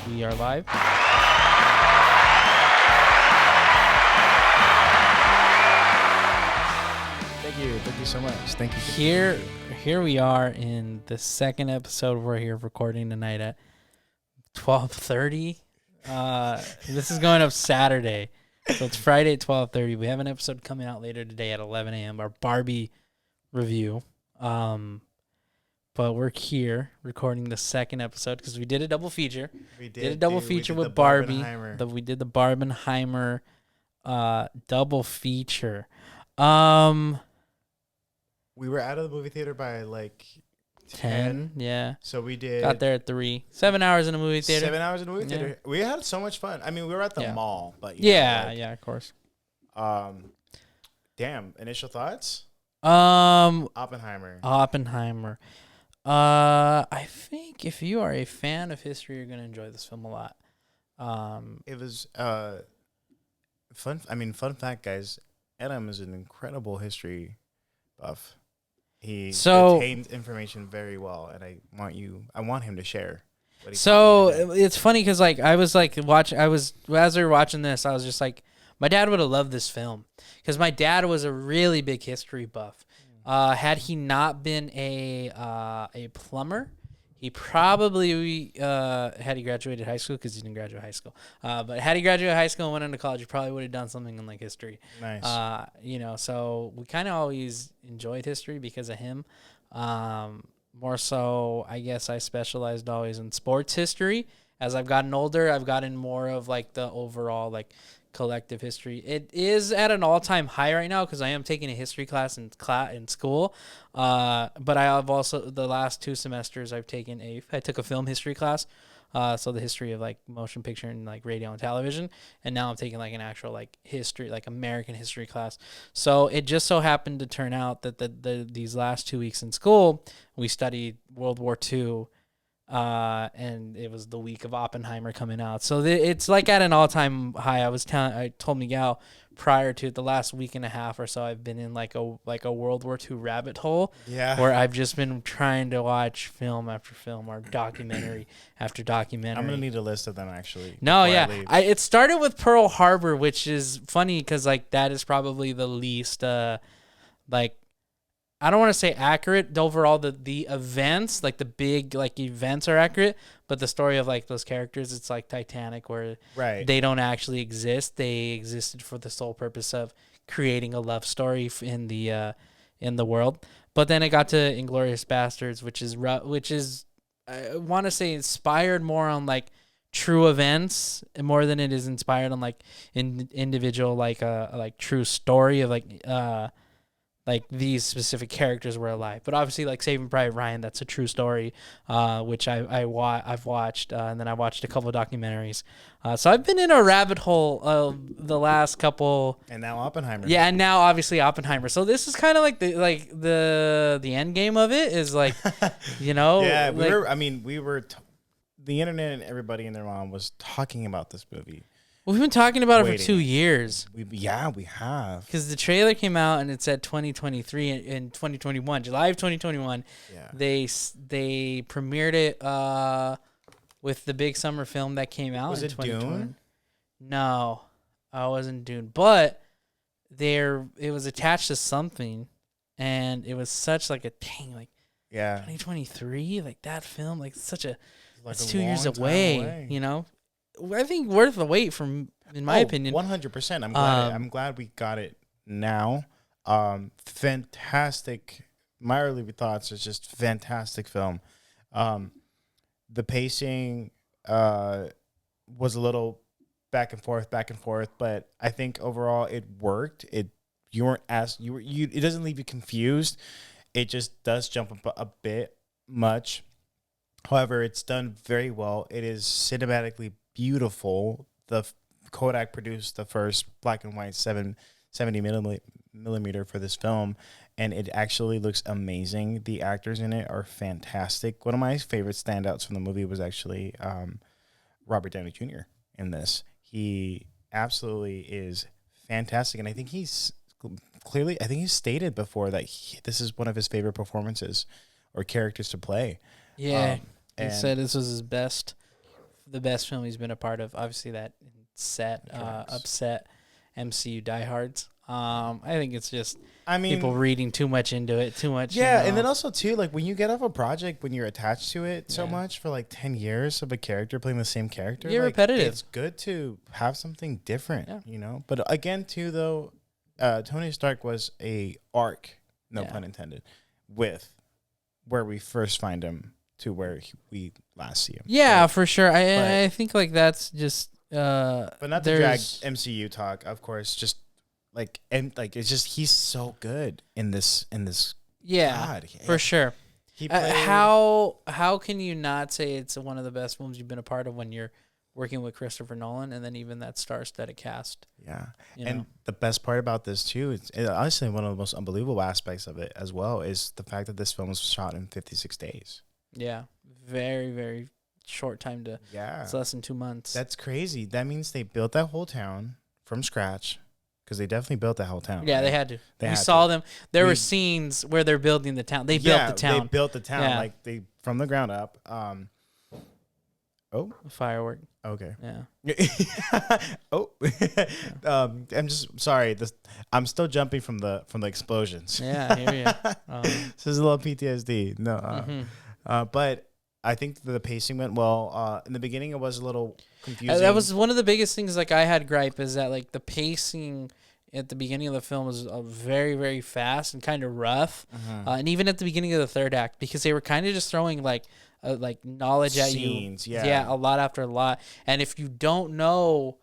We are live. Thank you so much. Thank you. Here we are in the second episode. We're here recording tonight at 12:30. This is going up Saturday, so it's Friday at 12:30. We have an episode coming out later today at 11 a.m. Our Barbie review. But we're here recording the second episode because we did a double feature. We did a double feature with Barbie. We did the Barbenheimer double feature. We were out of the movie theater by like 10. Yeah. So we did. Got there at 3. 7 hours in a movie theater. 7 hours in the movie theater. Yeah. We had so much fun. I mean, we were at the mall, but yeah, of course. Damn. Initial thoughts? Oppenheimer. I think if you are a fan of history, you're gonna enjoy this film a lot. It was fun. I mean, fun fact, guys. Adam is an incredible history buff. He retains information very well, and I want him to share. So it's funny because like as we were watching this, I was just like, my dad would have loved this film because my dad was a really big history buff. Had he not been a plumber, he probably had he graduated high school, because he didn't graduate high school. But had he graduated high school and went into college, he probably would have done something in like history. Nice. So we kind of always enjoyed history because of him. More so, I guess I specialized always in sports history. As I've gotten older, I've gotten more of like the overall like collective history. It is at an all-time high right now because I am taking a history class in school. But I have also, the last 2 semesters I took a film history class. So the history of like motion picture and like radio and television. And now I'm taking like an actual like history, like American history class. So it just so happened to turn out that these last 2 weeks in school, we studied World War II. And it was the week of Oppenheimer coming out. So it's like at an all-time high. I told Miguel prior to the last week and a half or so, I've been in like a World War II rabbit hole. Yeah. Where I've just been trying to watch film after film or documentary after documentary. I'm gonna need a list of them actually. No, yeah. It started with Pearl Harbor, which is funny because like that is probably the least like, I don't want to say accurate. Overall, the events, like the big like events are accurate, but the story of like those characters, it's like Titanic, where they don't actually exist. They existed for the sole purpose of creating a love story in the world. But then it got to Inglourious Bastards, which is I want to say inspired more on like true events more than it is inspired on like individual like true story of like these specific characters were alive. But obviously like Saving Private Ryan, that's a true story, which I've watched, and then I watched a couple of documentaries. So I've been in a rabbit hole of the last couple. And now Oppenheimer. Yeah, and now obviously Oppenheimer. So this is kind of like the end game of it is like, Yeah, we were the internet and everybody and their mom was talking about this movie. We've been talking about it for 2 years. We have. Because the trailer came out and it said 2023 in 2021, July of 2021. Yeah. They premiered it with the big summer film that came out. Was in it 2020. Dune? No, I wasn't Dune, but it was attached to something, and it was such like a dang like 2023 like that film like such a it's 2 years away. I think worth the wait in my opinion. 100%. I'm glad we got it now. Fantastic. My early thoughts is just fantastic film. The pacing was a little back and forth, but I think overall it worked. It doesn't leave you confused. It just does jump up a bit much. However, it's done very well. It is cinematically beautiful. The Kodak produced the first black and white 70 millimeter for this film, and it actually looks amazing. The actors in it are fantastic. One of my favorite standouts from the movie was actually Robert Downey Jr. in this. He absolutely is fantastic, and I think he's stated before that this is one of his favorite performances or characters to play. Yeah, he said this was his best the best film he's been a part of. Obviously, that upset MCU diehards. I think it's just I mean, people reading too much into it, too much. yeah, and then also too, like when you get off a project, when you're attached to it so Yeah. much for like 10 years of a character playing the same character, You're like, repetitive. It's good to have something different, Yeah. you know. But again, too, though, Tony Stark was a arc, no Yeah. pun intended, with where we first find him to where we last see him. Yeah, right? for sure. I think like that's just. But not to drag MCU talk, of course. Just like it's just he's so good in this. Yeah, God, for sure. He played, how can you not say it's one of the best films you've been a part of when you're working with Christopher Nolan and then even that star-studded cast? Yeah, you and know? the best part about this too is honestly one of the most unbelievable aspects of it as well is the fact that this film was shot in 56 days. Yeah, very very short time to. Yeah, It's less than 2 months. that's crazy. That means they built that whole town from scratch. Because they definitely built that whole town. Yeah, right? they had to. They We had saw to. them. There were scenes where they're building the town. They built the town. They built the town Yeah. like they from the ground up. Firework. Okay. Yeah. Oh, I'm just sorry. I'm still jumping from the explosions. Yeah, I hear you. This is a little PTSD. No, Mhm. but I think the pacing went well. In the beginning, it was a little confusing. That was one of the biggest things. Like I had gripe is that like the pacing at the beginning of the film was very very fast and kind of rough, and even at the beginning of the third act because they were kind of just throwing like knowledge at Scenes, you. yeah. A lot after a lot, and if you don't know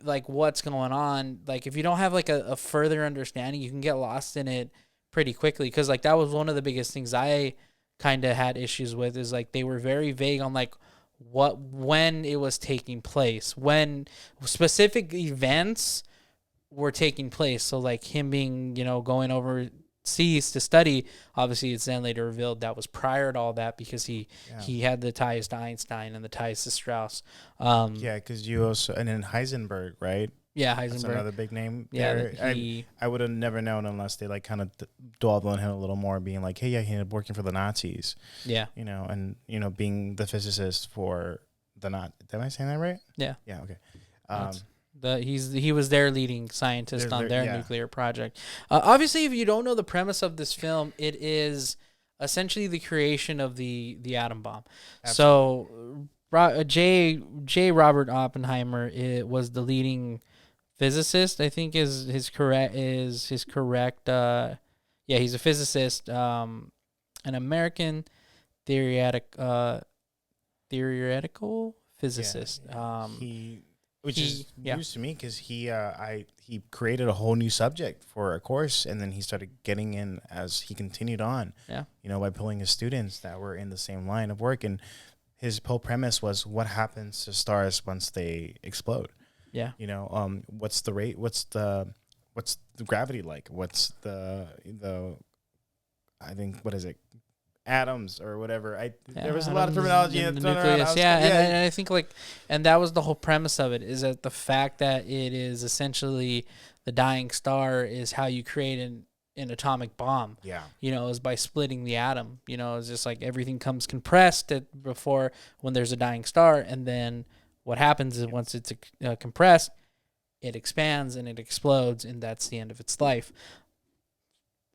like what's going on, like if you don't have like a further understanding, you can get lost in it pretty quickly. Because like that was one of the biggest things I kind of had issues with is like they were very vague on like when it was taking place, when specific events were taking place. So like him being, going overseas to study, obviously it's then later revealed that was prior to all that because he had the ties to Einstein and the ties to Strauss. Yeah, because you also and then Heisenberg, right? Yeah, That's Heisenberg. another big name. Yeah, there. I would have never known unless they like kind of dwelled on him a little more, being like, "Hey, yeah, he ended up working for the Nazis." Yeah, and being the physicist for the not. Am I saying that right? Yeah. Yeah. Okay. He was their leading scientist on their nuclear project. Obviously, if you don't know the premise of this film, it is essentially the creation of the atom bomb. Absolutely. So, J. Robert Oppenheimer was the leading physicist. I think is his correct. Yeah, he's a physicist. An American theoretical physicist. Which is news to me because he created a whole new subject for a course, and then he started getting in as he continued on. Yeah, by pulling his students that were in the same line of work, and his whole premise was what happens to stars once they explode. Yeah, what's the rate? What's the gravity like? What's the I think what is it? Atoms or whatever. There was a lot of terminology in the nucleus. And I think and that was the whole premise of it is that the fact that it is essentially the dying star is how you create an atomic bomb. Yeah. Is by splitting the atom. It's just like everything comes compressed before when there's a dying star, and then what happens is once it's compressed, it expands and it explodes, and that's the end of its life.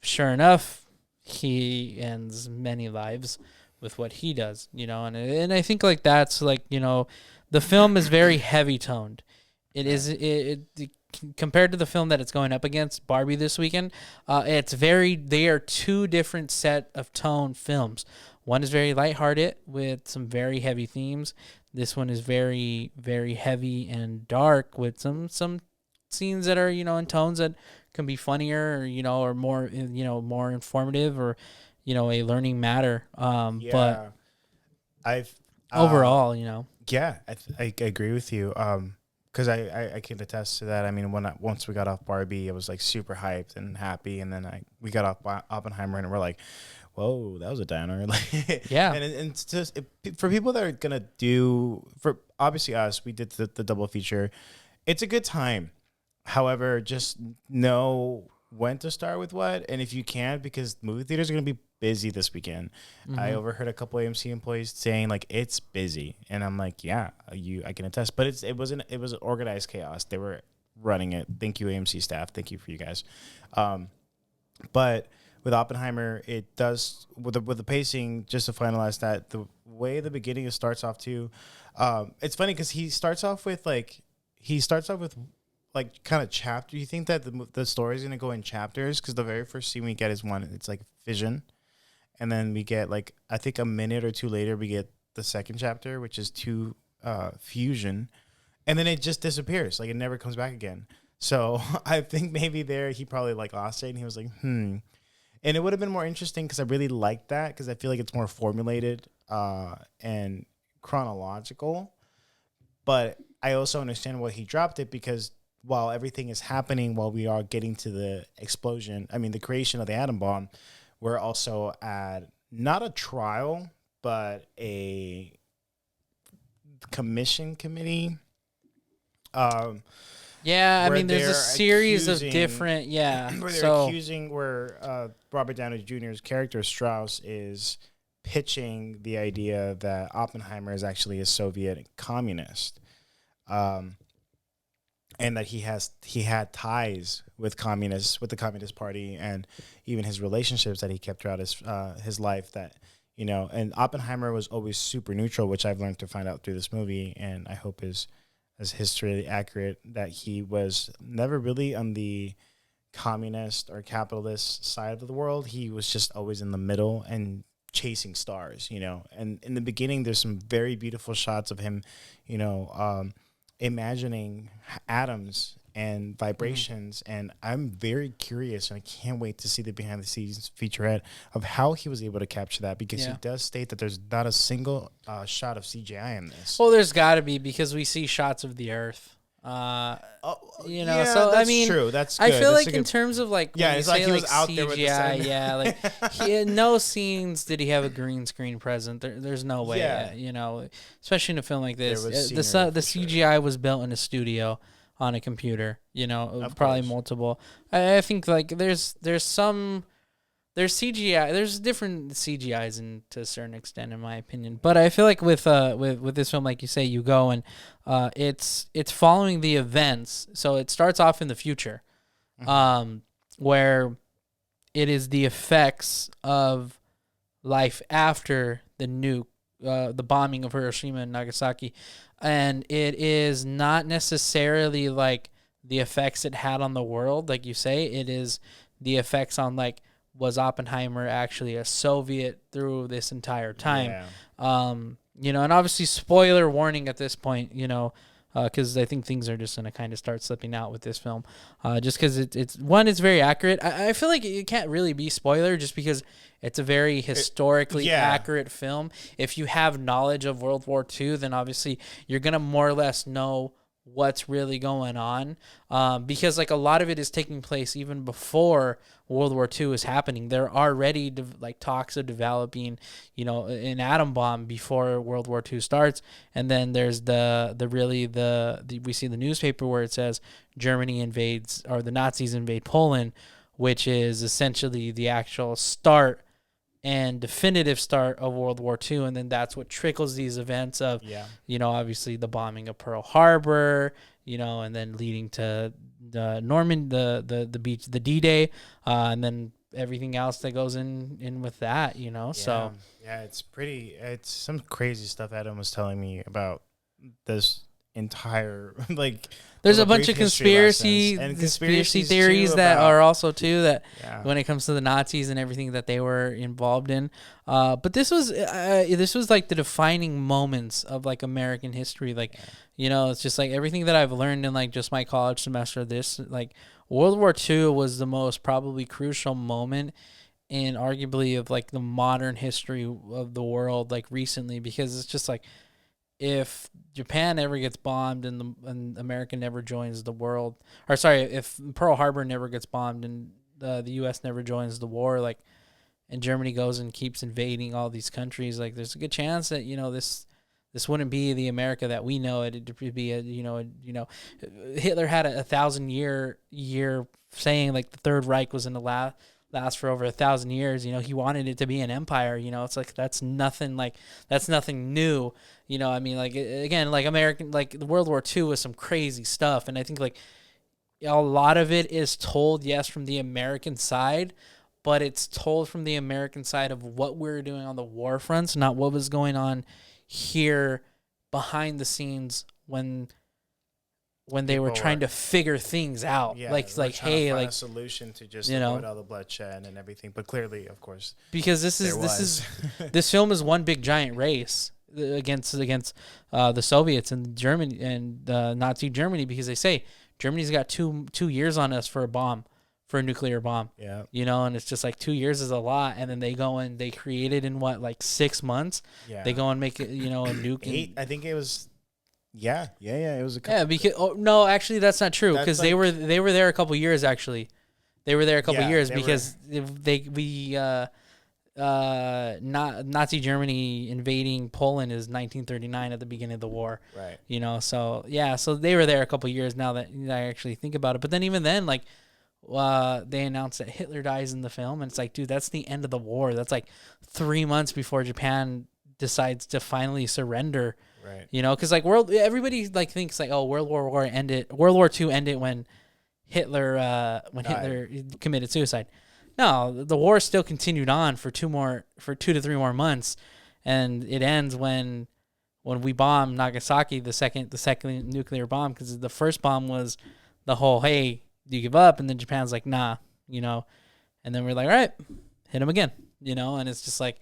Sure enough, he ends many lives with what he does, and I think like that's like, the film is very heavy toned. It is compared to the film that it's going up against, Barbie, this weekend. They are two different set of tone films. One is very lighthearted with some very heavy themes. This one is very, very heavy and dark with some scenes that are, in tones that can be funnier or, or more, more informative or, a learning matter. But overall, Yeah, I agree with you. Because I can attest to that. I mean, once we got off Barbie, I was like super hyped and happy, and then we got off Oppenheimer, and we're like, "Whoa, that was a downer!" Yeah. And it's just for people that are gonna for obviously us, we did the double feature. It's a good time. However, just know when to start with what, and if you can, because movie theaters are going to be busy this weekend. I overheard a couple AMC employees saying like it's busy, and I'm like, yeah, I can attest. But it was organized chaos. They were running it. Thank you, AMC staff. Thank you for you guys. But with Oppenheimer, it does with the pacing. Just to finalize that, the way the beginning starts off too, it's funny because he starts off with like kind of chapter. You think that the story is gonna go in chapters because the very first scene we get is one. It's like vision, and then we get like I think a minute or two later we get the second chapter, which is two fusion, and then it just disappears. Like it never comes back again. So I think maybe there he probably like lost it, and he was like, And it would have been more interesting because I really like that because I feel like it's more formulated and chronological. But I also understand why he dropped it because while everything is happening, while we are getting to the explosion, I mean, the creation of the atom bomb, we're also at not a trial, but a commission committee. Yeah, I Where mean, there's a they're series of accusing- different, yeah. Where they're So, accusing Robert Downey Jr.'s character Strauss is pitching the idea that Oppenheimer is actually a Soviet communist, and that he had ties with the Communist Party, and even his relationships that he kept throughout his life. That and Oppenheimer was always super neutral, which I've learned to find out through this movie, and I hope is historically accurate, that he was never really on the communist or capitalist side of the world. He was just always in the middle and chasing stars, And in the beginning, there's some very beautiful shots of him, imagining atoms and vibrations. And I'm very curious, and I can't wait to see the behind the scenes featurette of how he was able to capture that, because he does state that there's not a single shot of CGI in this. well, there's got to be, because we see shots of the Earth. So that's I mean, true. That's good. I feel That's like a in good- terms of like, Yeah, when it's you like say he was like out there with the CGI, sun. yeah, like he had no scenes did he have a green screen present. There's no way, Yeah. especially in a film like this. There was The scenery the for sure. CGI was built in a studio on a computer, Of probably course. multiple. I think like there's CGI. There's different CGIs to a certain extent, in my opinion. But I feel like with this film, like you say, you go and it's following the events. So it starts off in the future, where it is the effects of life after the nuke, the bombing of Hiroshima and Nagasaki, and it is not necessarily like the effects it had on the world, like you say. It is the effects on like, was Oppenheimer actually a Soviet through this entire time? Yeah. And obviously spoiler warning at this point, because I think things are just going to kind of start slipping out with this film, just because it's very accurate. I feel like it can't really be spoiler just because it's a very historically accurate film. If you have knowledge of World War II, then obviously you're going to more or less know what's really going on, because like a lot of it is taking place even before World War II is happening. There are already like talks of developing, an atom bomb before World War II starts, and then there's we see the newspaper where it says Germany invades, or the Nazis invade Poland, which is essentially the actual start and definitive start of World War II, and then that's what trickles these events of, obviously the bombing of Pearl Harbor, and then leading to the beach, the D-Day, and then everything else that goes in with that, So it's some crazy stuff Adam was telling me about this entire like. There's a little bunch of brief history conspiracy lessons and conspiracy conspiracies theories too that about- are also too that Yeah. when it comes to the Nazis and everything that they were involved in. But this was like the defining moments of like American history. Like, it's just like everything that I've learned in like just my college semester. This like World War II was the most probably crucial moment in arguably of like the modern history of the world, like recently, because it's just like, if Japan ever gets bombed and America never joins the world, or sorry, if Pearl Harbor never gets bombed and the U.S. never joins the war, like, and Germany goes and keeps invading all these countries, like, there's a good chance that This wouldn't be the America that we know it. It'd be Hitler had a 1,000 year saying like the Third Reich was in the last for over 1,000 years. He wanted it to be an empire. It's like that's nothing new. I mean, like again, like American, like the World War II was some crazy stuff, and I think like a lot of it is told, yes, from the American side, but it's told from the American side of what we're doing on the war fronts, not what was going on here behind the scenes when they were trying to figure things out. Yeah, like hey, find like a solution to just avoid all the bloodshed and everything. But clearly, of course, because this film is one big giant race against the Soviets and Germany and Nazi Germany, because they say Germany's got 2 years on us for a nuclear bomb. Yeah. And it's just like 2 years is a lot, and then they go and they create it in what, like 6 months. Yeah. They go and make it, a nuke. 8, I think it was. Yeah. It was a couple. Yeah, because no, actually that's not true, because they were there a couple years actually. They were there a couple years because Nazi Germany invading Poland is 1939 at the beginning of the war. Right. So yeah, so they were there a couple years now that I actually think about it. But then even then, like, they announced that Hitler dies in the film, and it's like, dude, that's the end of the war. That's like 3 months before Japan decides to finally surrender. Right. Because like everybody like thinks like, oh, World War II ended when Hitler committed suicide. No, the war still continued on for 2 to 3 more months, and it ends when we bomb Nagasaki, the second nuclear bomb, because the first bomb was the whole, hey, do you give up? And then Japan's like, nah, and then we're like, all right, hit him again, and it's just like,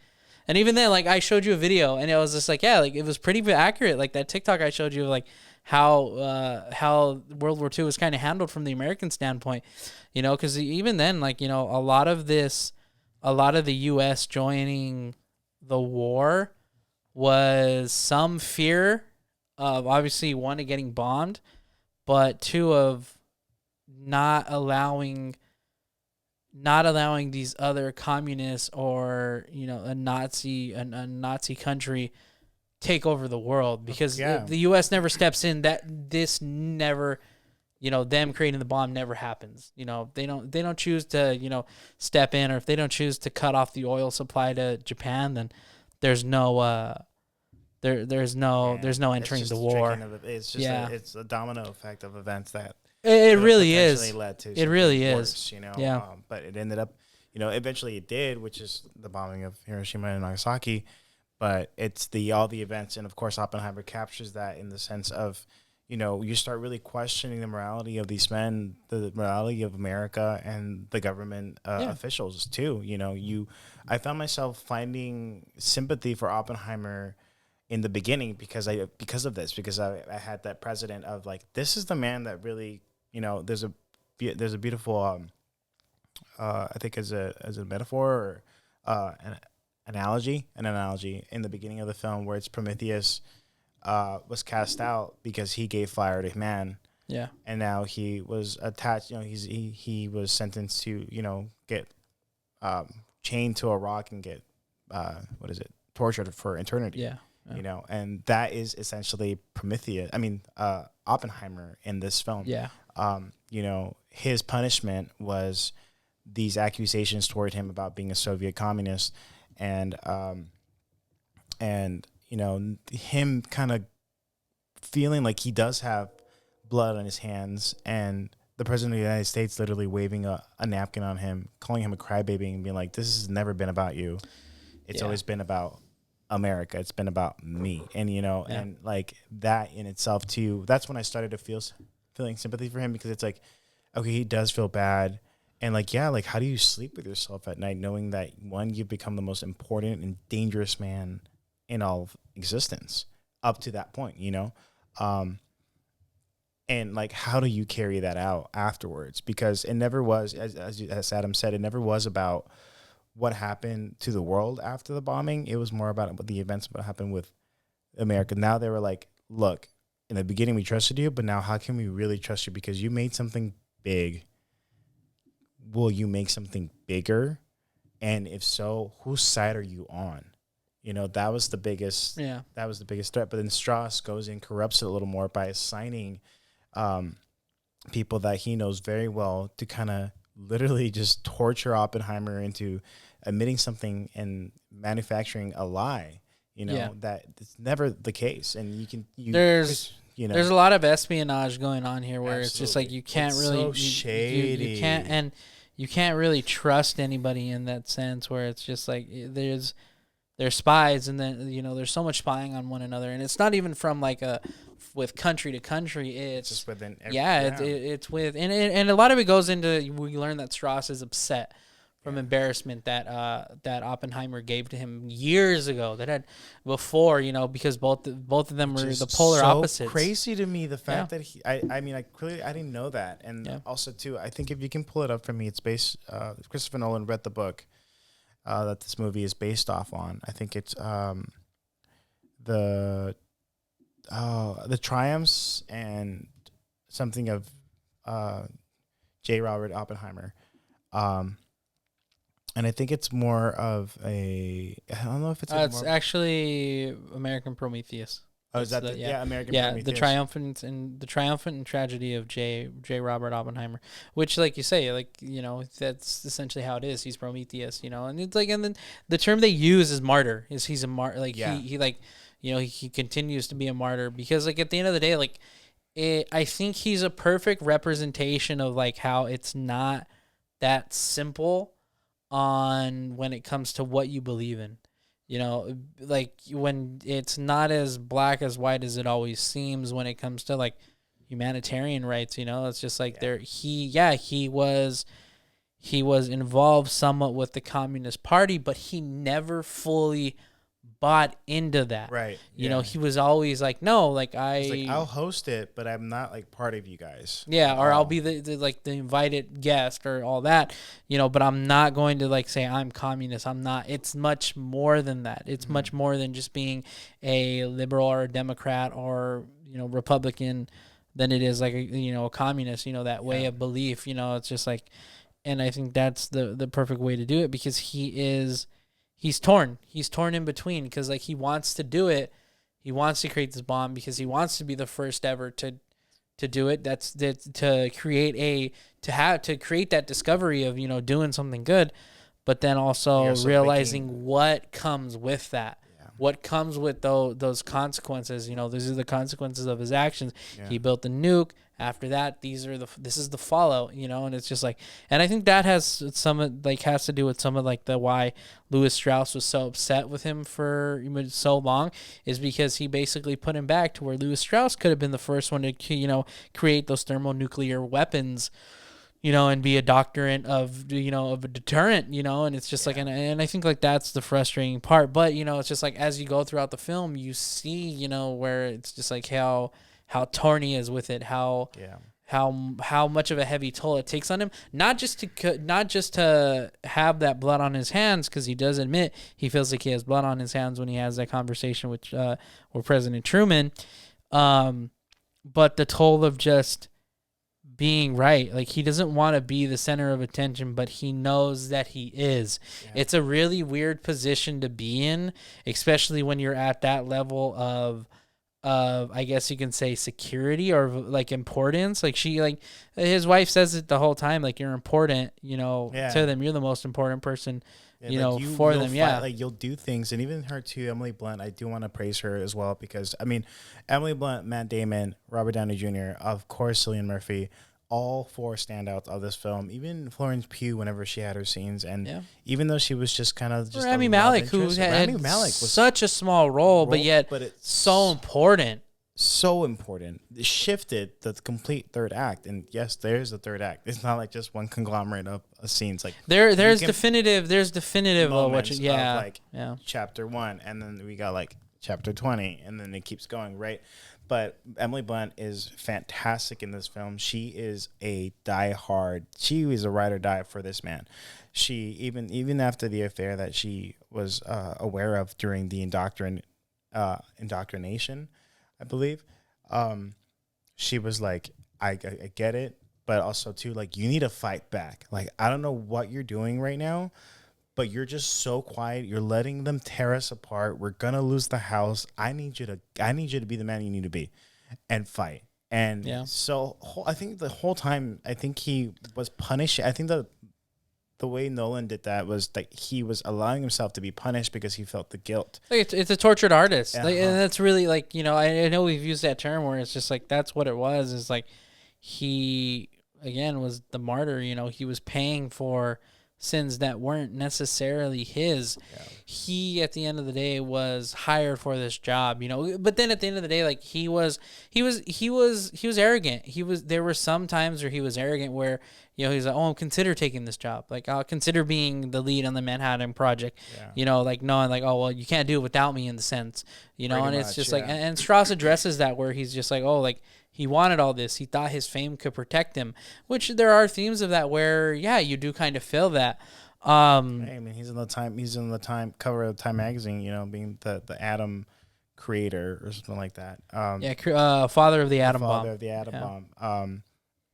and even then, like, I showed you a video, and it was just like, yeah, like, it was pretty accurate, like that TikTok I showed you, like how World War II was kind of handled from the American standpoint, because even then, like, a lot of the U.S. joining the war was some fear of, obviously, 1, of getting bombed, but 2, of not allowing these other communists or a Nazi country take over the world, because the U.S. never steps in. That this never, them creating the bomb never happens. They don't choose to step in, or if they don't choose to cut off the oil supply to Japan, then there's no there's no entering the war. It's just it's a domino effect of events that it really is. Led to it really worse, is. But it ended up, eventually it did, which is the bombing of Hiroshima and Nagasaki. But it's all the events, and of course Oppenheimer captures that in the sense of, you start really questioning the morality of these men, the morality of America, and the government officials too. I found myself finding sympathy for Oppenheimer in the beginning because of this, because I had that precedent of like, this is the man that really, there's a beautiful I think as a metaphor or an analogy in the beginning of the film where it's Prometheus was cast out because he gave fire to man. Yeah. And now he was attached, he was sentenced to, get chained to a rock and get tortured for eternity. Yeah. And that is essentially Oppenheimer in this film. Yeah. His punishment was these accusations toward him about being a Soviet communist, and him kind of feeling like he does have blood on his hands, and the president of the United States literally waving a napkin on him, calling him a crybaby, and being like, this has never been about you. It's always been about America. It's been about me. And, and like that in itself too, that's when I started to feeling sympathy for him, because it's like, okay, he does feel bad. And like, like, how do you sleep with yourself at night knowing that, one, you've become the most important and dangerous man in all of existence up to that point, and like, how do you carry that out afterwards? Because it never was, as Adam said, it never was about what happened to the world after the bombing. It was more about what the events what happened with America. Now they were like, look, in the beginning we trusted you, but now how can we really trust you? Because you made something big. Will you make something bigger? And if so, whose side are you on? That was the biggest. Yeah. That was the biggest threat. But then Strauss goes and corrupts it a little more by assigning people that he knows very well to kind of literally just torture Oppenheimer into admitting something and manufacturing a lie. That it's never the case, and there's a lot of espionage going on here where Absolutely. It's just like you can't it's really so shady. you can't, and you can't really trust anybody in that sense where it's just like they're spies, and then there's so much spying on one another, and it's not even from like with country to country. It's just within it's with and a lot of it goes into, we learn that Strauss is upset from embarrassment that Oppenheimer gave to him years ago, that had before, because both of them were the polar opposites. Crazy to me, the fact that I mean, I didn't know that. And also too, I think if you can pull it up for me, it's based Christopher Nolan read the book that this movie is based off on. I think it's the triumphs and something of J. Robert Oppenheimer. And I think it's more of I don't know if it's. It's actually American Prometheus. Oh, is that American Prometheus? Yeah, the triumphant and tragedy of J. Robert Oppenheimer, which, like you say, that's essentially how it is. He's Prometheus, and it's like, and then the term they use is martyr. He's a martyr? He continues to be a martyr because, like, at the end of the day, I think he's a perfect representation of like how it's not that simple on when it comes to what you believe in. Like when it's not as black as white as it always seems when it comes to like humanitarian rights, it's just like he was involved somewhat with the Communist Party, but he never fully bought into that. Right. He was always like, no, like I'll host it, but I'm not like part of you guys. Yeah, or I'll be the invited guest or all that, but I'm not going to like say I'm communist. I'm not. It's much more than that. It's much more than just being a liberal or a Democrat or, Republican than it is like a communist, that way of belief, it's just like, and I think that's the perfect way to do it because he's torn in between because like he wants to do it. He wants to create this bomb because he wants to be the first ever to do it. To create that discovery of, doing something good, but then also realizing what comes with that. What comes with those consequences, these are the consequences of his actions. Yeah. He built the nuke. After that, this is the fallout, and it's just like, and I think that has to do with some of like the why Lewis Strauss was so upset with him for so long is because he basically put him back to where Lewis Strauss could have been the first one to, create those thermonuclear weapons, and be a doctorant of a deterrent, and it's just like, and I think like that's the frustrating part, but it's just like as you go throughout the film, you see, where it's just like how torn he is with it, how much of a heavy toll it takes on him, not just to have that blood on his hands, because he does admit he feels like he has blood on his hands when he has that conversation with President Truman, but the toll of just being right. Like he doesn't want to be the center of attention, but he knows that he is. Yeah. It's a really weird position to be in, especially when you're at that level of I guess you can say security or like importance. Like his wife says it the whole time, like you're important, to them. You're the most important person, for them. Yeah. Like you'll do things. And even her too, Emily Blunt, I do want to praise her as well, because I mean, Emily Blunt, Matt Damon, Robert Downey Jr., of course, Cillian Murphy, all four standouts of this film. Even Florence Pugh, whenever she had her scenes, and even though she was just kind of just Rami Malek, who had was such a small role, but it's so important. So important. It shifted the complete third act, and yes, there's the third act. It's not like just one conglomerate of scenes. Like there's definitive of what chapter 1, and then we got like chapter 20, and then it keeps going, right? But Emily Blunt is fantastic in this film. She is a diehard. She is a ride or die for this man. She even after the affair that she was aware of during the indoctrination, I believe, she was like, I get it, but also too, like, you need to fight back. Like, I don't know what you're doing right now, but you're just so quiet. You're letting them tear us apart. We're gonna lose the house. I need you to be the man you need to be, and fight. And Yeah. so I think the whole time, I think he was punished. I think the way Nolan did that was that he was allowing himself to be punished because he felt the guilt. Like it's a tortured artist. Uh-huh. Like, and that's really like, I know we've used that term where it's just like that's what it was. Is like he again was the martyr. He was paying for sins that weren't necessarily his. Yeah. He at the end of the day was hired for this job. But then at the end of the day, like he was arrogant. There were some times where he was arrogant where he's like, oh, consider taking this job. Like, I'll consider being the lead on the Manhattan Project. Yeah. Like knowing like, oh, well, you can't do it without me in the sense, Pretty and it's much, just yeah. like, and Strauss addresses that where he's just like, oh, like he wanted all this. He thought his fame could protect him, which there are themes of that where, yeah, you do kind of feel that. Hey, I mean, he's in the Time cover of Time magazine, being the Atom creator or something like that. Father of the Atom Bomb. Father of the Atom Bomb.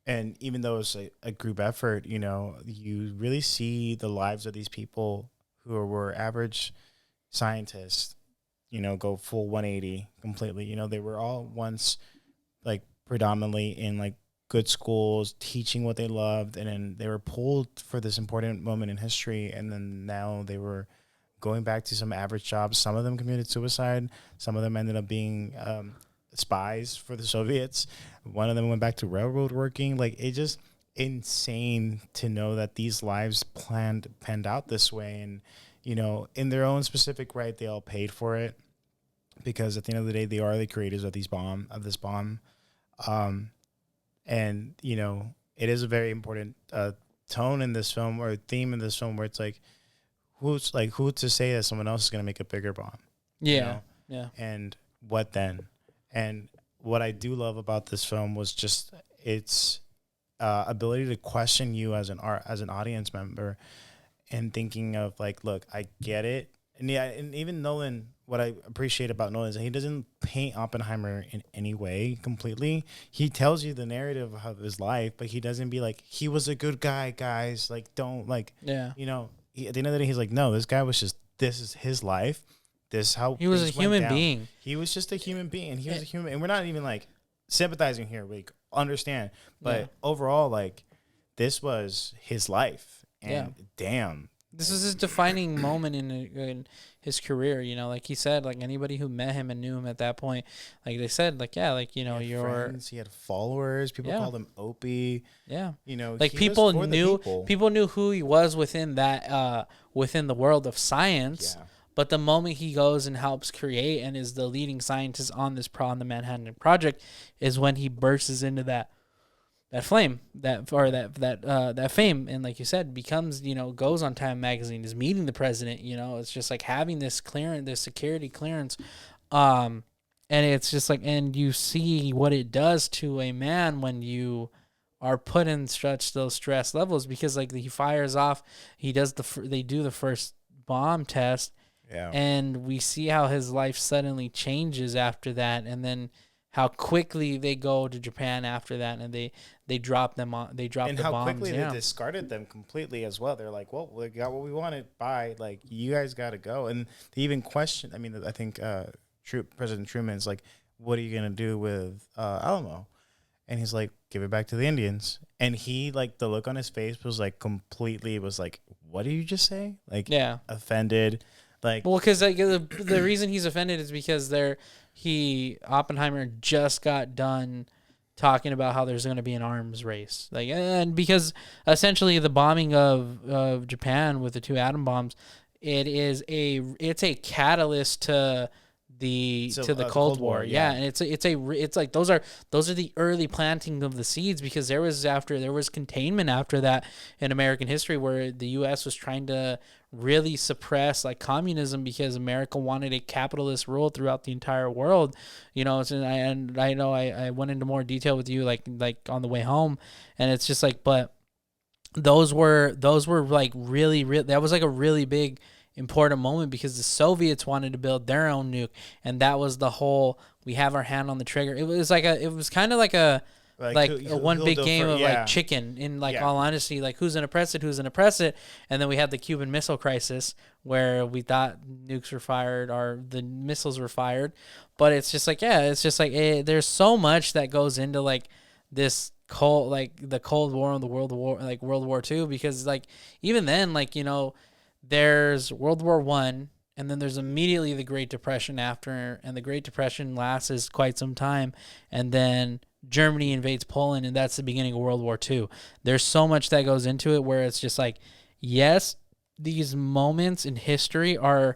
And even though it's a group effort, you really see the lives of these people who were average scientists, go full 180 completely. They were all once like predominantly in like good schools, teaching what they loved, and then they were pulled for this important moment in history, and then now they were going back to some average jobs. Some of them committed suicide. Some of them ended up being spies for the Soviets. One of them went back to railroad working. Like, it's just insane to know that these lives panned out this way, and in their own specific right, they all paid for it, because at the end of the day, they are the creators of this bomb. And it is a very important tone in this film, or theme in this film, where it's like, who to say that someone else is going to make a bigger bomb? Yeah. And what then? And what I do love about this film was just its ability to question you as an audience member, and thinking of like, look, I get it. And yeah, and even Nolan, what I appreciate about Nolan is that he doesn't paint Oppenheimer in any way completely. He tells you the narrative of his life, but he doesn't be like, he was a good guy, guys. Like, don't like, at the end of the day, he's like, no, this guy was just, this is his life. This is how he was a human being. He was just a human being, and he was a human. And we're not even like sympathizing here. We understand, but overall, like, this was his life, and damn. This is his defining moment in his career, like he said, like anybody who met him and knew him at that point, like they said, like, yeah, like, he had friends, he had followers, people called him Opie. Yeah. Like, people knew who he was within that, within the world of science. Yeah. But the moment he goes and helps create and is the leading scientist on the Manhattan Project is when he bursts into that flame, that fame, and like you said, becomes, goes on Time magazine, is meeting the president, it's just like having this security clearance, and it's just like, and you see what it does to a man when you are put in such those stress levels, because like he fires off, they do the first bomb test, and we see how his life suddenly changes after that, and then how quickly they go to Japan after that, and they drop them on. They drop and the how bombs. Quickly they discarded them completely as well. They're like, well, we got what we wanted. Bye. Like, you guys got to go. And they even question. I mean, I think President Truman's like, what are you gonna do with Alamo? And he's like, give it back to the Indians. And he, like, the look on his face was like completely, was like, what did you just say? Like, offended. Like, well, because like the reason he's offended is because Oppenheimer just got done talking about how there's going to be an arms race, like, and because essentially the bombing of Japan with the 2 atom bombs, it's a catalyst to the Cold War. And it's like those are the early planting of the seeds, because there was containment after that in American history, where the U.S. was trying to really suppress like communism, because America wanted a capitalist rule throughout the entire world, and I know I went into more detail with you like on the way home, and it's just like, but those were like really that was like a really big important moment, because the Soviets wanted to build their own nuke, and that was the whole, we have our hand on the trigger. It was kind of like a like one who'll big do game for, of like yeah, chicken. In like yeah, all honesty, like who's gonna press it, who's gonna press it, and then we had the Cuban Missile Crisis where we thought nukes were fired or the missiles were fired, but it's just like it's just like there's so much that goes into like this cold like the Cold War and the World War II because like even then like there's World War One. And then there's immediately the Great Depression after, and the Great Depression lasts quite some time. And then Germany invades Poland, and that's the beginning of World War II. There's so much that goes into it where it's just like, yes, these moments in history are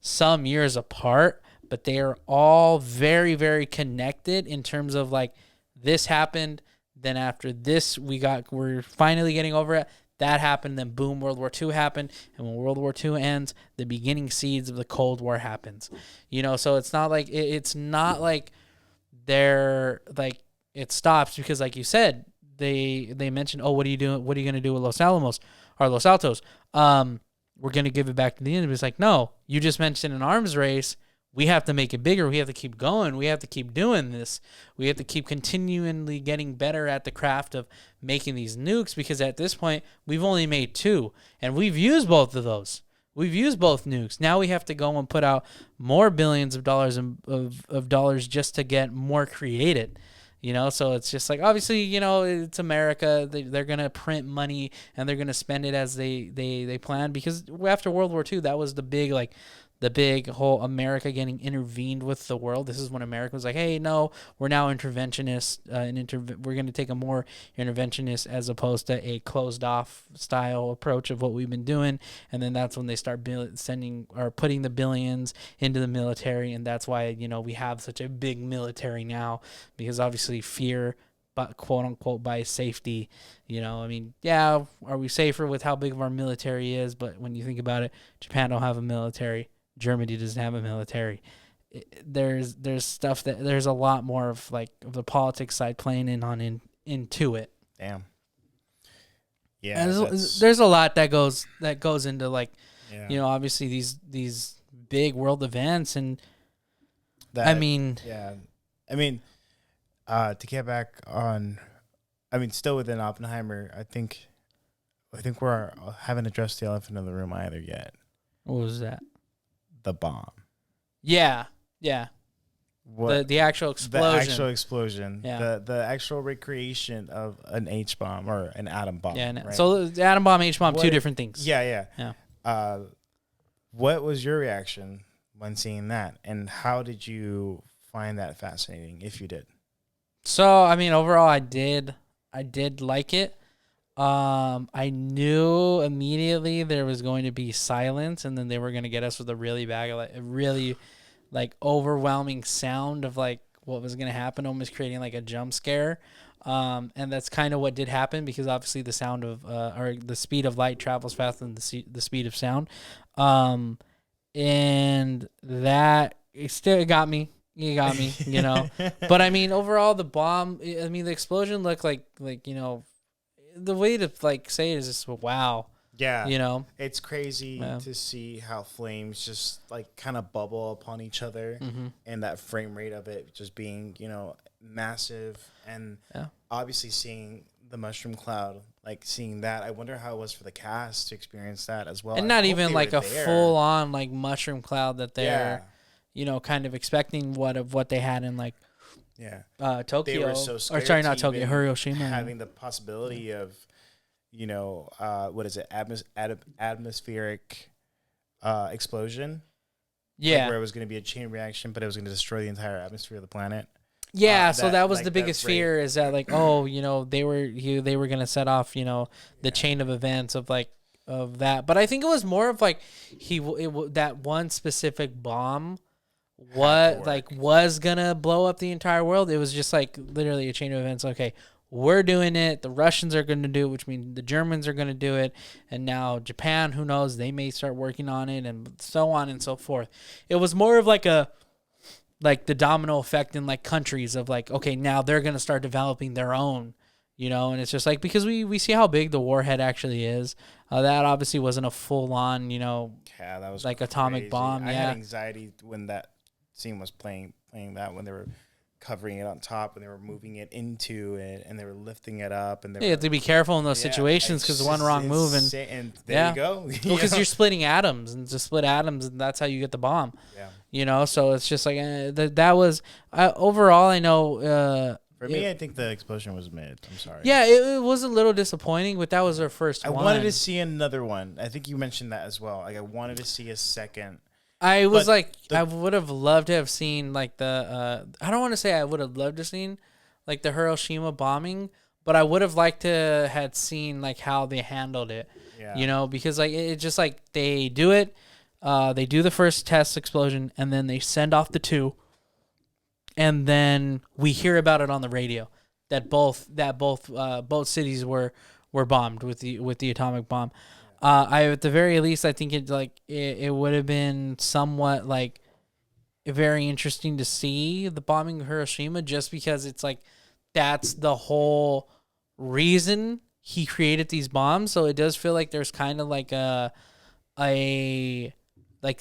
some years apart, but they are all very, very connected in terms of like this happened. Then after this, we're finally getting over it. That happened, then boom, World War II happened, and when World War II ends, the beginning seeds of the Cold War happens. So it's not like they're like it stops because, like you said, they mentioned, oh, what are you doing? What are you gonna do with Los Alamos or Los Altos? We're gonna give it back to the Indians. It's like, no, you just mentioned an arms race. We have to make it bigger. We have to keep going. We have to keep doing this. We have to keep continually getting better at the craft of making these nukes because at this point, we've only made two, and we've used both of those. We've used both nukes. Now we have to go and put out more billions of dollars of dollars just to get more created. So it's just like, obviously, it's America. They're going to print money and they're going to spend it as they plan because after World War II, that was the big whole America getting intervened with the world. This is when America was like, hey, no, we're now interventionists. We're going to take a more interventionist as opposed to a closed off style approach of what we've been doing. And then that's when they start sending or putting the billions into the military. And that's why, we have such a big military now because obviously fear, but quote unquote, by safety. Are we safer with how big of our military is? But when you think about it, Japan don't have a military. Germany doesn't have a military. There's stuff there's a lot more of the politics side playing into it. Damn. Yeah. There's a lot that goes into obviously these big world events and to get back on, still within Oppenheimer, I think we haven't addressed the elephant in the room either yet. What was that? The bomb. Yeah. The actual explosion. The actual explosion. Yeah. The actual recreation of an H bomb or an atom bomb. Yeah. Right? So the atom bomb, H bomb, two different things. Yeah. Yeah. What was your reaction when seeing that, and how did you find that fascinating, if you did? So overall, I did like it. I knew immediately there was going to be silence, and then they were going to get us with a really overwhelming sound of what was going to happen, almost creating a jump scare. And that's kind of what did happen because obviously the sound of or the speed of light travels faster than the speed of sound. And that it got me. You got me, But overall, the bomb. The explosion looked like the way to say it is just wow. Yeah. It's crazy to see how flames just kind of bubble upon each other, and that frame rate of it just being, massive, and obviously seeing the mushroom cloud, seeing that. I wonder how it was for the cast to experience that as well. And not even a full on mushroom cloud that they're kind of expecting what they had in Tokyo. They were so scared, or sorry, not Tokyo, Hiroshima. Having the possibility of, what is it, atmospheric explosion. Yeah, where it was going to be a chain reaction, but it was going to destroy the entire atmosphere of the planet. Yeah, so that was the biggest fear is that they were going to set off the chain of events of that. But I think it was more of that one specific bomb was gonna blow up the entire world. It was just literally a chain of events. Okay, we're doing it. The Russians are going to do it, which means the Germans are going to do it, and now Japan, who knows, they may start working on it, and so on and so forth. It was more of the domino effect in countries of okay, now they're going to start developing their own, and it's just because we see how big the warhead actually is. That obviously wasn't a full on, that was atomic bomb. I had anxiety when that scene was playing that when they were covering it on top, and they were moving it into it, and they were lifting it up, and they You have were to be careful in those yeah, situations it's because one just wrong move and there yeah. you go. Well, because you're splitting atoms, and to split atoms, and that's how you get the bomb. Yeah. So it's just like that was overall. I know. For me, I think the explosion was mid. I'm sorry. Yeah, it was a little disappointing, but that was our first I one. wanted to see another one. I think you mentioned that as well. Like I wanted to see a second. I was I would have loved to have seen like the. I don't want to say I would have loved to seen like the Hiroshima bombing, but I would have liked to had seen like how they handled it. Yeah. Because like it just like they do it. They do the first test explosion, and then they send off the two, and then we hear about it on the radio that both cities were bombed with the atomic bomb. I at the very least I think it would have been somewhat like very interesting to see the bombing of Hiroshima, just because it's like that's the whole reason he created these bombs. So it does feel like there's kind of like a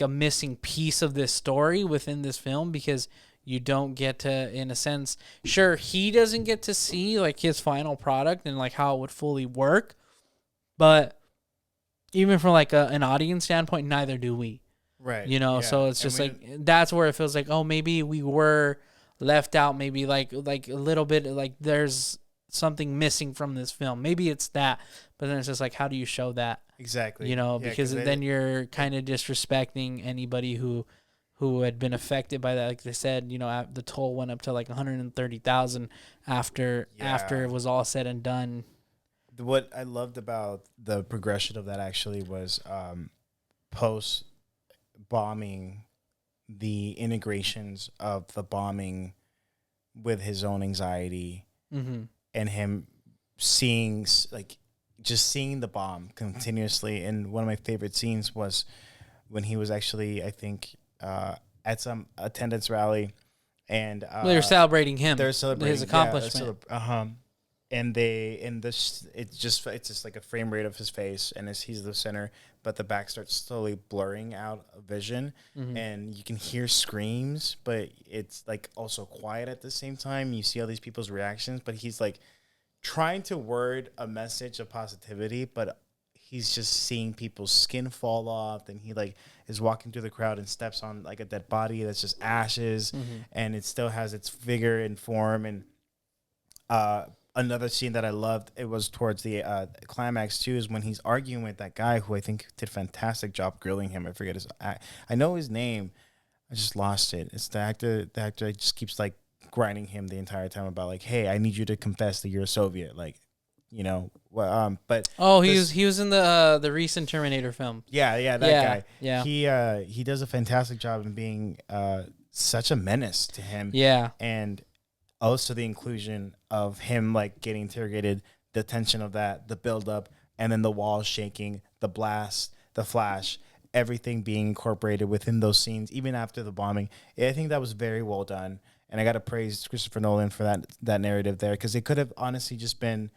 missing piece of this story within this film, because you don't get to, in a sense, sure, he doesn't get to see like his final product and like how it would fully work, but even from like an audience standpoint, neither do we. Right. So it's just that's where it feels like, oh, maybe we were left out, maybe like a little bit, like there's something missing from this film. Maybe it's that, but then it's just like, how do you show that? Exactly. Because then you're kind of disrespecting anybody who had been affected by that. Like they said, the toll went up to like 130,000 after it was all said and done. What I loved about the progression of that actually was post bombing, the integrations of the bombing with his own anxiety, and him seeing the bomb continuously. And one of my favorite scenes was when he was actually, I think, at some attendance rally, and they were celebrating him. They're celebrating his accomplishment. And it's just like a frame rate of his face, and he's the center, but the back starts slowly blurring out of vision, and you can hear screams, but it's like also quiet at the same time. You see all these people's reactions, but he's like trying to word a message of positivity, but he's just seeing people's skin fall off, and he like is walking through the crowd and steps on like a dead body that's just ashes, and it still has its vigor and form. And another scene that I loved, it was towards the climax too, is when he's arguing with that guy who I think did a fantastic job grilling him. I forget I know his name, I just lost it. It's the actor just keeps like grinding him the entire time about like, hey, I need you to confess that you're a Soviet, like, but he was in the recent Terminator film. That guy. Yeah. He does a fantastic job in being such a menace to him. Yeah. And also the inclusion of him like getting interrogated, the tension of that, the buildup, and then the walls shaking, the blast, the flash, everything being incorporated within those scenes, even after the bombing. I think that was very well done. And I got to praise Christopher Nolan for that narrative there, because it could have honestly just been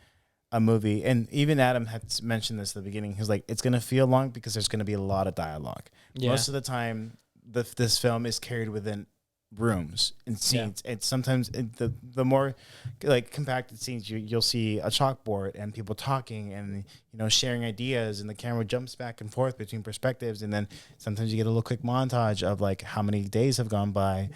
a movie. And even Adam had mentioned this at the beginning. He was like, it's going to feel long because there's going to be a lot of dialogue. Yeah. Most of the time, this film is carried within rooms and scenes. And sometimes the more like compacted scenes, you'll see a chalkboard and people talking and sharing ideas, and the camera jumps back and forth between perspectives, and then sometimes you get a little quick montage of like how many days have gone by.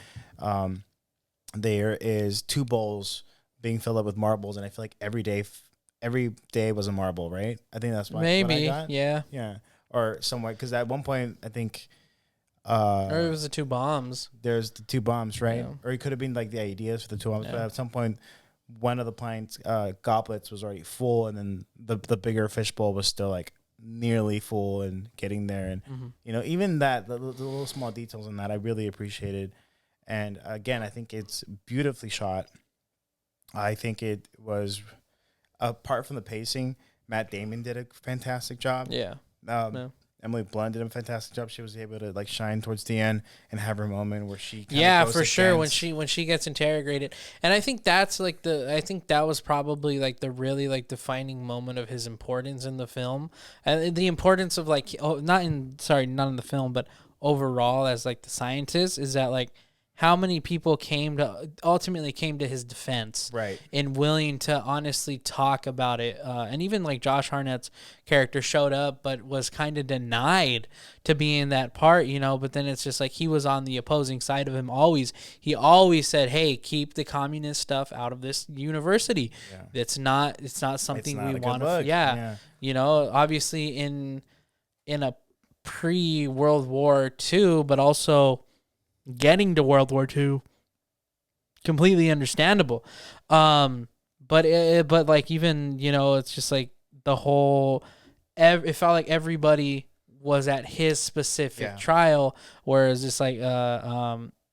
There is 2 bowls being filled up with marbles, and I feel like every day was a marble, right? I think that's what I got. Yeah, or somewhat, because at one point I think or it was the 2 bombs. There's the 2 bombs, right? Yeah. Or it could have been like the ideas for the 2 bombs, but at some point one of the pints goblets was already full, and then the bigger fishbowl was still like nearly full and getting there, and even that the little small details in that I really appreciated. And again, I think it's beautifully shot. I think it was, apart from the pacing, Matt Damon did a fantastic job. Yeah. Emily Blunt did a fantastic job. She was able to like shine towards the end and have her moment where she for sure, when she gets interrogated. And I think that's like I think that was probably like the really like defining moment of his importance in the film, and the importance of like not in the film, but overall as like the scientist, is that like how many people ultimately came to his defense, Right. and willing to honestly talk about it. And even like Josh Hartnett's character showed up, but was kind of denied to be in that part, But then it's just like he was on the opposing side of him always. He always said, "Hey, keep the communist stuff out of this university. Yeah. It's not something not we a good want to." look. Yeah, obviously in a pre-World War II, but also getting to World War II, completely understandable. But like even it's just like the whole. It felt like everybody was at his specific trial, whereas just like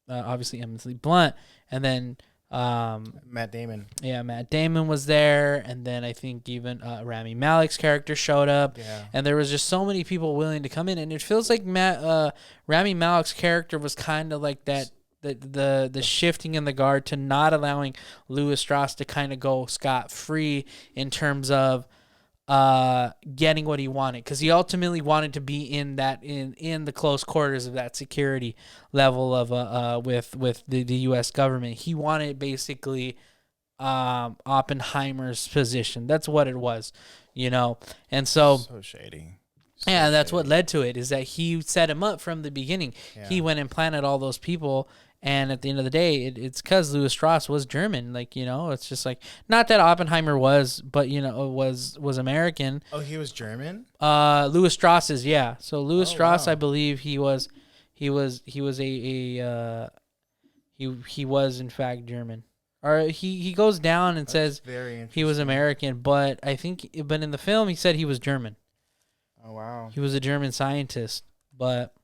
obviously Emily Blunt, and then Matt Damon. Yeah, Matt Damon was there, and then I think even Rami Malek's character showed up, and there was just so many people willing to come in, and it feels like Rami Malek's character was kind of like that, the shifting in the guard to not allowing Louis Strauss to kind of go scot-free in terms of getting what he wanted, because he ultimately wanted to be in the close quarters of that security level of with the U.S. government. He wanted basically Oppenheimer's position. That's what it was, and so shady. That's what led to it, is that he set him up from the beginning. He went and planted all those people. And at the end of the day, it's because Louis Strauss was German. Like, it's just like, not that Oppenheimer was, but, was American. Oh, he was German? Louis Strauss is, yeah. So Louis Strauss, wow. I believe he was in fact German. Or he goes down and says he was American, but in the film he said he was German. Oh, wow. He was a German scientist, but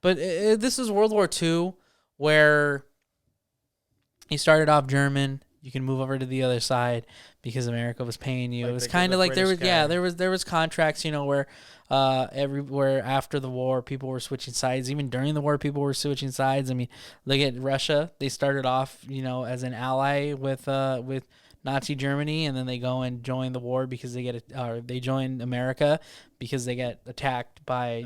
this is World War II, where he started off German. You can move over to the other side because America was paying you. It was kind of like there was contracts, where everywhere after the war people were switching sides. Even during the war, people were switching sides. I mean, look at Russia. They started off, as an ally with Nazi Germany, and then they go and join the war because they join America because they get attacked by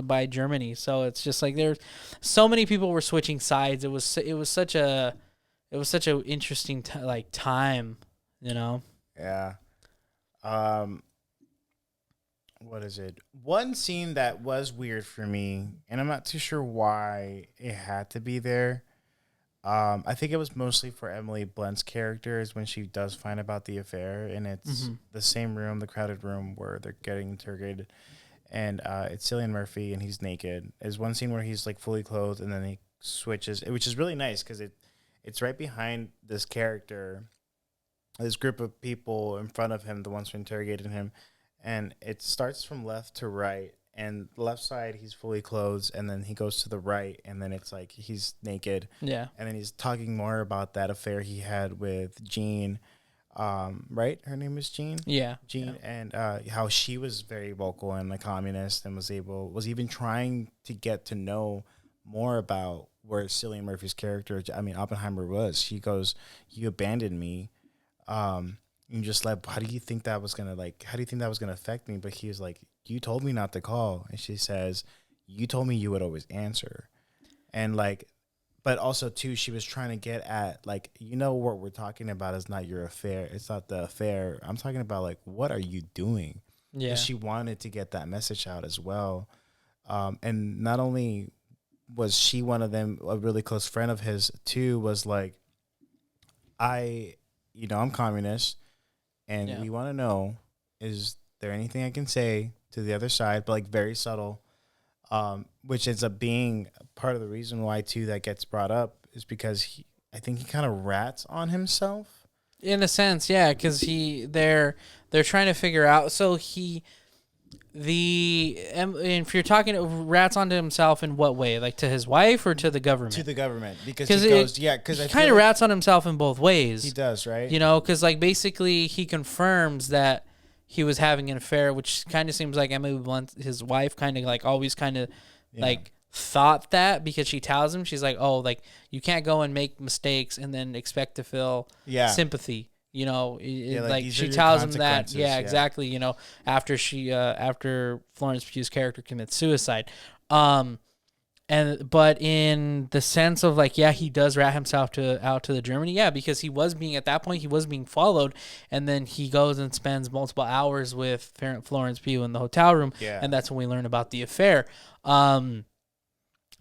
by Germany. So it's just like there's so many people were switching sides. It was such an interesting time, Yeah. What is it? One scene that was weird for me, and I'm not too sure why it had to be there. I think it was mostly for Emily Blunt's character, is when she does find about the affair, and it's the same room, the crowded room where they're getting interrogated, and it's Cillian Murphy, and he's naked. There's one scene where he's like fully clothed, and then he switches, which is really nice because it's right behind this character, this group of people in front of him, the ones who interrogated him, and it starts from left to right. And left side, he's fully clothed, and then he goes to the right, and then it's like he's naked. Yeah. And then he's talking more about that affair he had with Jean, right? Her name is Jean? Yeah. Jean, yeah. And how she was very vocal and a communist, and was even trying to get to know more about where Cillian Murphy's character, Oppenheimer was. She goes, "You abandoned me. You just like, how do you think that was gonna affect me?" But he was like, "You told me not to call." And she says, "You told me you would always answer." And but also too, she was trying to get at what we're talking about is not your affair. It's not the affair. I'm talking about what are you doing? Yeah. She wanted to get that message out as well. And not only was she one of them, a really close friend of his too, was like, I'm communist. And we want to know, is there anything I can say to the other side? But very subtle, which ends up being part of the reason why too that gets brought up is because I think he kind of rats on himself. In a sense, yeah, because they're trying to figure out. So if you're talking rats onto himself in what way, like to his wife or to the government? To the government, because he goes, because he kind of rats on himself in both ways. He does, right? Because basically he confirms that he was having an affair, which kind of seems like Emily Blunt, his wife, kind of always kind of thought that, because she tells him, she's like, "Oh, you can't go and make mistakes and then expect to feel sympathy." She tells him that, exactly. After Florence Pugh's character commits suicide, but in the sense of like, yeah, he does rat himself out to the Germany, yeah, because he was being at that point he was being followed, and then he goes and spends multiple hours with Florence Pugh in the hotel room, Yeah. and that's when we learn about the affair.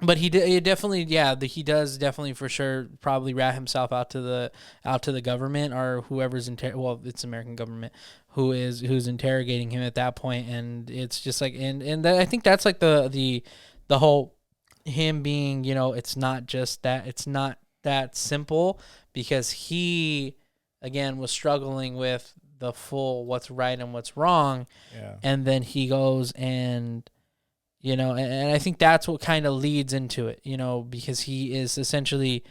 But he definitely, yeah, he does definitely for sure probably rat himself out to the government or whoever's well, it's American government who's interrogating him at that point, and it's just like, and I think that's like the whole him being, it's not just that, it's not that simple, because he again was struggling with the full what's right and what's wrong, Yeah. and then he goes and and I think that's what kind of leads into it, because he is essentially,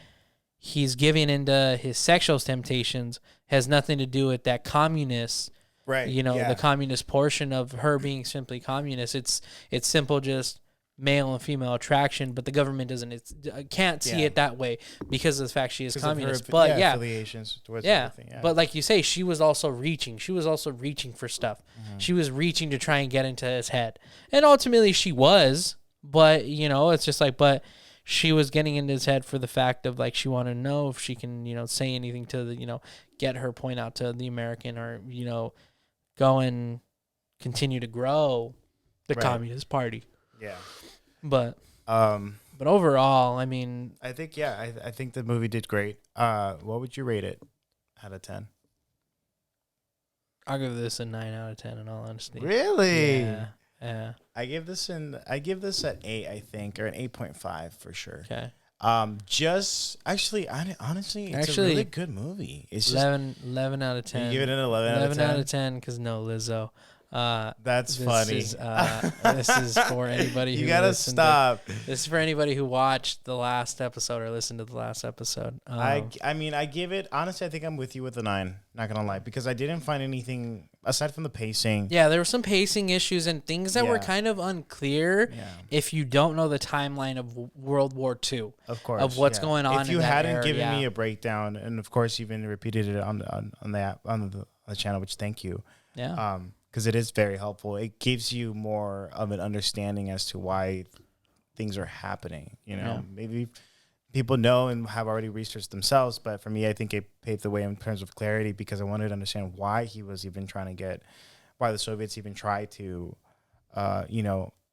he's giving into his sexual temptations, has nothing to do with that communist, Right. the communist portion of her being simply communist. It's simple, just male and female attraction, but the government can't see it that way because of the fact she is communist. But affiliations towards everything. Yeah. But like you say, she was also reaching. She was also reaching for stuff. Mm-hmm. She was reaching to try and get into his head, and ultimately she was. But it's just like, but she was getting into his head for the fact of like, she wanted to know if she can say anything to the get her point out to the American, or go and continue to grow the Communist Party. Yeah. But overall, I mean, I think I think the movie did great. What would you rate it out of 10? I'll give this a 9 out of 10 in all honesty. Really? Yeah. I give this an 8, I think, or an 8.5 for sure. Okay. Honestly, it's a really good movie. It's 11 out of 10. You give it an 11 out of 10? 11 out of 10 because no Lizzo. That's funny. This is for anybody who you gotta stop. This is for anybody who watched the last episode or listened to the last episode. I mean, I give it, honestly, I think I'm with you with a 9. Not gonna lie, because I didn't find anything aside from the pacing. Yeah, there were some pacing issues and things that were kind of unclear if you don't know the timeline of World War II. Of course, of what's going on. If you hadn't given me a breakdown, and of course you've even repeated it on the app, on the channel, which thank you. Yeah. Because it is very helpful. It gives you more of an understanding as to why things are happening. Maybe people know and have already researched themselves, but for me, I think it paved the way in terms of clarity, because I wanted to understand why he was even trying to why the Soviets even tried to,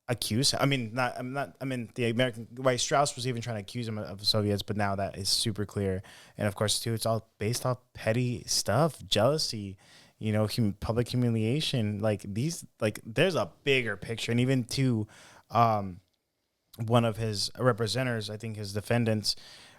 accuse. The American, why Strauss was even trying to accuse him of the Soviets, but now that is super clear. And of course, too, it's all based off petty stuff, jealousy. Public humiliation, there's a bigger picture. And even one of his representatives, I think his defendants,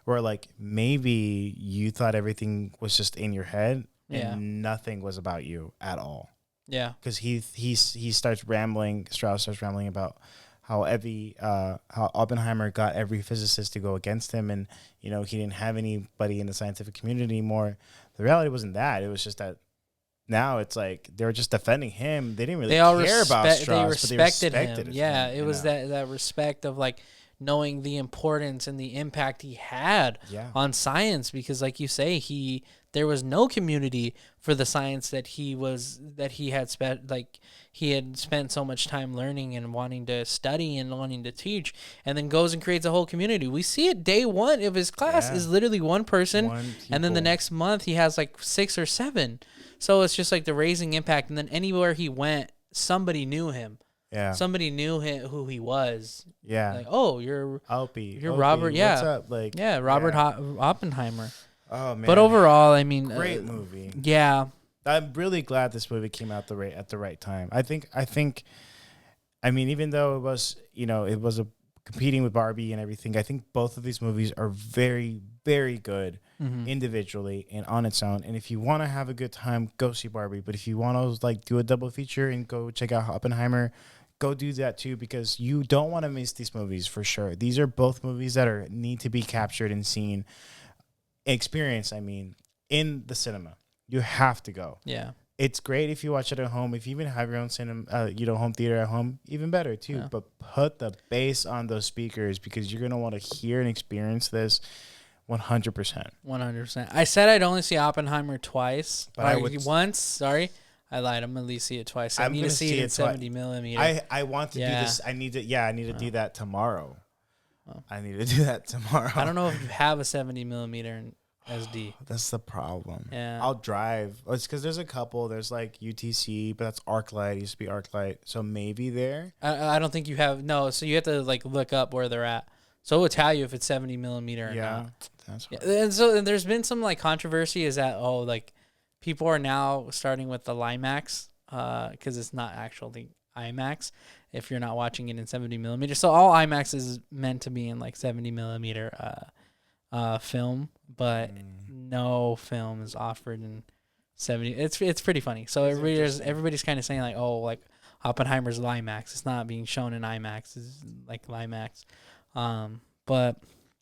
were like, maybe you thought everything was just in your head and nothing was about you at all. Yeah. Because he starts rambling, Strauss starts rambling about how how Oppenheimer got every physicist to go against him, and, he didn't have anybody in the scientific community anymore. The reality wasn't that. It was just that now it's like they were just defending him. They didn't really care about Strauss, but they respected him. Yeah, it was that respect of like knowing the importance and the impact he had on science, because like you say, there was no community for the science that he had spent so much time learning and wanting to study and wanting to teach, and then goes and creates a whole community. We see it day one of his class is literally one person, and then the next month he has like 6 or 7. So it's just like the raising impact, and then anywhere he went, somebody knew him. Yeah, somebody knew who he was. Yeah, like, oh, you're Robert. Yeah, what's up? Robert Oppenheimer. Oh man! But overall, I mean, great movie. Yeah, I'm really glad this movie came out at the right time. I think. I mean, even though it was competing with Barbie and everything, I think both of these movies are very, very good individually and on its own. And if you want to have a good time, go see Barbie. But if you want to do a double feature and go check out Oppenheimer, go do that too, because you don't want to miss these movies for sure. These are both movies that need to be captured and seen, experienced. I mean, in the cinema, you have to go. Yeah. It's great if you watch it at home. If you even have your own cinema, home theater at home, even better too. Yeah. But put the bass on those speakers, because you're gonna want to hear and experience this 100%. 100%. I said I'd only see Oppenheimer twice. But once. Sorry, I lied. I'm gonna at least see it twice. I need to see it in 70 millimeter. I want to do this. I need to do that tomorrow. I need to do that tomorrow. I don't know if you have a 70 millimeter in SD. That's the problem. Yeah. I'll drive. It's because there's a couple. There's like UTC, but that's ArcLight. It used to be ArcLight. So maybe there. I don't think you have. No, so you have to like look up where they're at. So it will tell you if it's 70 millimeter or not. That's right. Yeah, and there's been some like controversy is that, like people are now starting with the LIMAX because it's not actually IMAX if you're not watching it in 70 millimeter. So all IMAX is meant to be in like 70 millimeter film, but no film is offered in 70. It's pretty funny. So everybody's kind of saying like, oh, like Oppenheimer's LIMAX. It's not being shown in IMAX. It's like LIMAX. But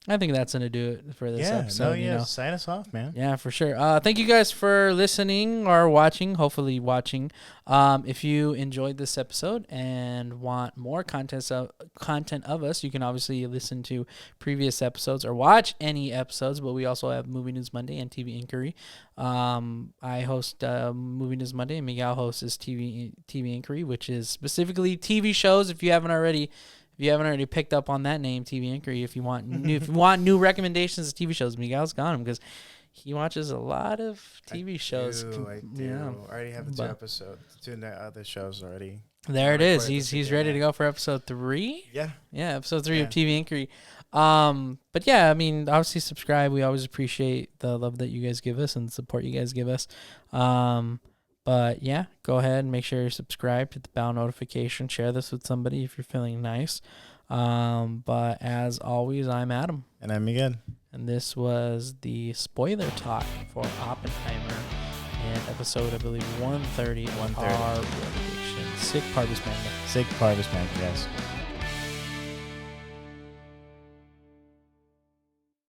I think that's gonna do it for this episode. Sign us off, man. Yeah, for sure. Thank you guys for listening or watching. Hopefully watching. If you enjoyed this episode and want more content of us, you can obviously listen to previous episodes or watch any episodes. But we also have Movie News Monday and TV Inquiry. I host Movie News Monday, and Miguel hosts TV Inquiry, which is specifically TV shows. If you haven't already picked up on that name, TV Inquiry, if you want new recommendations of TV shows, Miguel's got them because he watches a lot of TV shows. I do. Yeah. I already have the 2 episodes, 2 other shows already. There it is. He's ready to go for episode 3. Yeah. Yeah, episode 3 of TV Inquiry. But yeah, I mean, obviously subscribe. We always appreciate the love that you guys give us and the support you guys give us. But yeah, go ahead and make sure you're subscribed, hit the bell notification, share this with somebody if you're feeling nice. But as always, I'm Adam. And I'm Miguel. And this was the spoiler talk for Oppenheimer in episode, I believe, 130 of our Sick Parvis Manga. Sick Parvis Manga, yes.